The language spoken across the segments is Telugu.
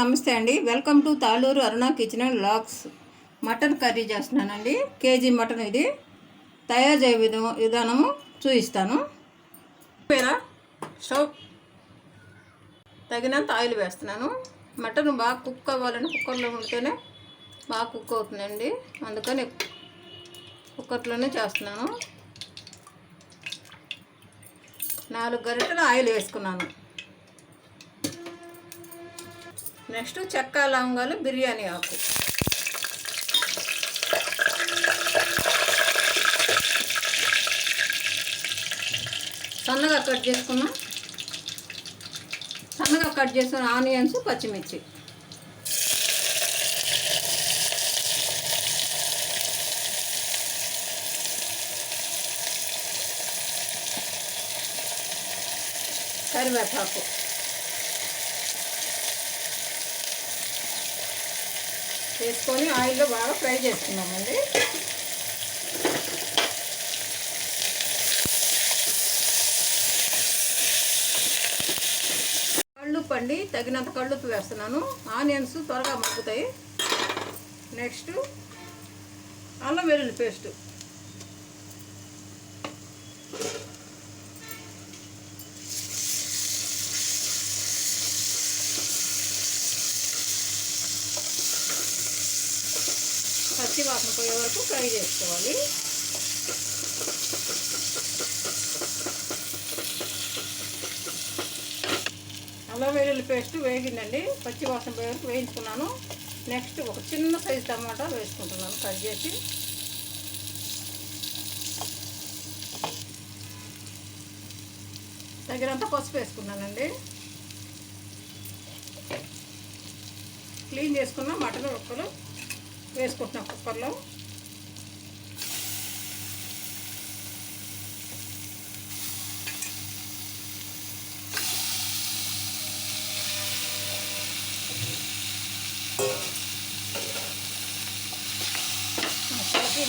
నమస్తే అండి. Welcome to Taluru Aruna kitchen and vlogs. Mutton curry చేస్తున్నానండి. కేజీ మటన్ ఇది. తయారు చేయ విధానము చూపిస్తాను. స్టవ్ తగినంత ఆయిల్ వేస్తున్నాను. మటన్ బాగా కుక్ అవ్వాలని కుక్కర్లో ఉంటేనే బాగా కుక్ అవుతుందండి. అందుకని కుక్కర్లోనే చేస్తున్నాను. 4 గరిటెలు ఆయిల్ వేసుకున్నాను. నెక్స్ట్ చెక్క లవంగాలు, బిర్యానీ ఆకు, సన్నగా కట్ చేసుకున్న ఆనియన్స్, పచ్చిమిర్చి, కరివేపాకు, వేసుకొని ఆయిల్లో బాగా ఫ్రై చేసుకున్నామండి. కళ్ళుప్పు అండి, తగినంత కళ్ళుప్పు వేస్తున్నాను. ఆనియన్స్ త్వరగా మగ్గుతాయి. నెక్స్ట్ అల్లం వెల్లుల్లి పేస్టు, పచ్చి వాసన పోయే వరకు ఫ్రై చేసుకోవాలి. అల్లం వెల్లుల్లి పేస్ట్ వేగిందండి. పచ్చి వాసన పోయే వరకు వేయించుకున్నాను. నెక్స్ట్ ఒక చిన్న సైజు టమాటా వేసుకుంటున్నాను కట్ చేసి. తగినంత పసుపు వేసుకున్నానండి. క్లీన్ చేసుకున్న మటన్ ముక్కలు వేసుకుంటున్నాం కుక్కర్లో.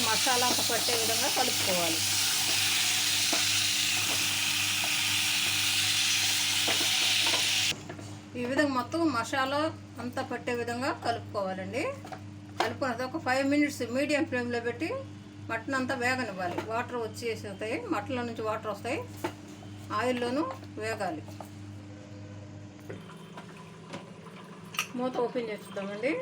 మసాలా అంతా పట్టే విధంగా కలుపుకోవాలి. ఈ విధంగా మొత్తం మసాలా అంతా పట్టే విధంగా కలుపుకోవాలండి. కలుపుకున్నది ఒక 5 మినిట్స్ మీడియం ఫ్లేమ్లో పెట్టి మటన్ అంతా వేగనివ్వాలి. వాటర్ వచ్చేస్తాయి, మటన్లో నుంచి వాటర్ వస్తాయి, ఆయిల్లోనూ వేగాలి. మూత ఓపెన్ చేస్తామండి.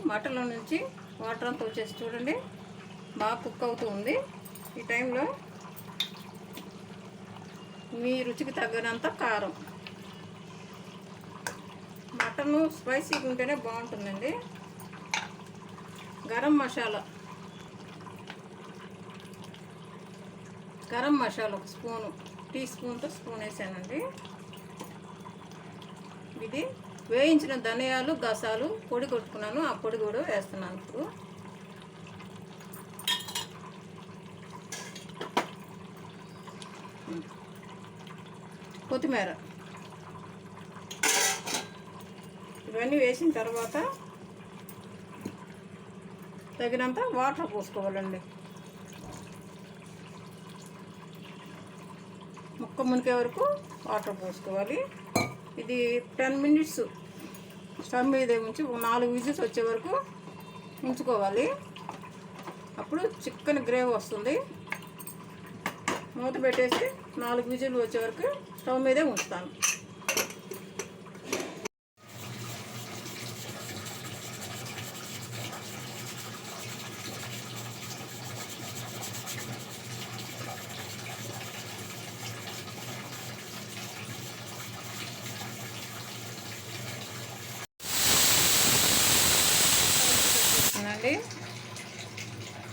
మటన్లో నుంచి వాటర్ అంతా వచ్చేసి చూడండి బాగా కుక్ అవుతూ ఉంది. ఈ టైంలో మీ రుచికి తగినంత కారం, మటను స్పైసీగా ఉంటేనే బాగుంటుందండి. గరం మసాలా ఒక స్పూను, టీ స్పూన్తో స్పూన్ వేసానండి. ఇది వేయించిన ధనియాలు, గసాలు పొడి కొట్టుకున్నాను. ఆ పొడి కూడా వేస్తున్నాను. ఇప్పుడు కొత్తిమీర ఇవన్నీ వేసిన తర్వాత తగినంత వాటర్ పోసుకోవాలండి. ముక్క మునికే వరకు వాటర్ పోసుకోవాలి. ఇది 10 మినిట్స్ స్టవ్ మీద ఉంచి 4 విజిల్స్ వచ్చే వరకు ఉంచుకోవాలి. అప్పుడు చికెన్ గ్రేవీ వస్తుంది. మూత పెట్టేసి 4 విజిల్ వచ్చే వరకు స్టవ్ మీదే ఉంచుతాను.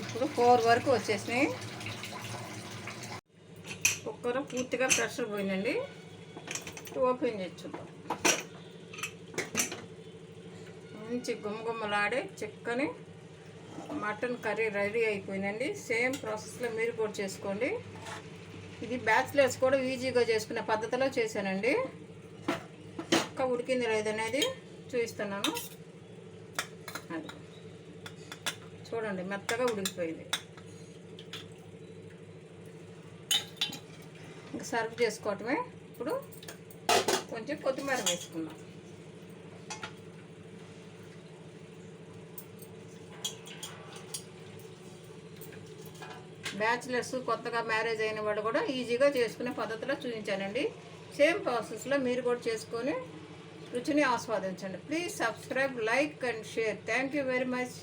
ఇప్పుడు 4 వరకు వచ్చేసినాయి. కుక్కర్ పూర్తిగా ప్రెషర్ పోయిందండి. ఓపెన్ చేసి చూద్దాం. మంచి గుమ్మగుమ్మలాడే చిక్కని మటన్ కర్రీ రెడీ అయిపోయిందండి. సేమ్ ప్రాసెస్లో మీరు కూడా చేసుకోండి. ఇది బ్యాచిలర్స్ కూడా ఈజీగా చేసుకునే పద్ధతిలో చేశానండి. చక్కగా ఉడికింది లేదనేది చూపిస్తున్నాను. అది చూడండి మెత్తగా ఉడికిపోయింది. ఇంకా సర్వ్ చేసుకోవటమే. ఇప్పుడు కొంచెం కొత్తిమీర వేసుకున్నాం. బ్యాచిలర్స్, కొత్తగా మ్యారేజ్ అయిన వాళ్ళు కూడా ఈజీగా చేసుకునే పద్ధతిలో చూపించానండి. సేమ్ ప్రాసెస్లో మీరు కూడా చేసుకొని రుచిని ఆస్వాదించండి. Please subscribe, like and share. Thank you very much.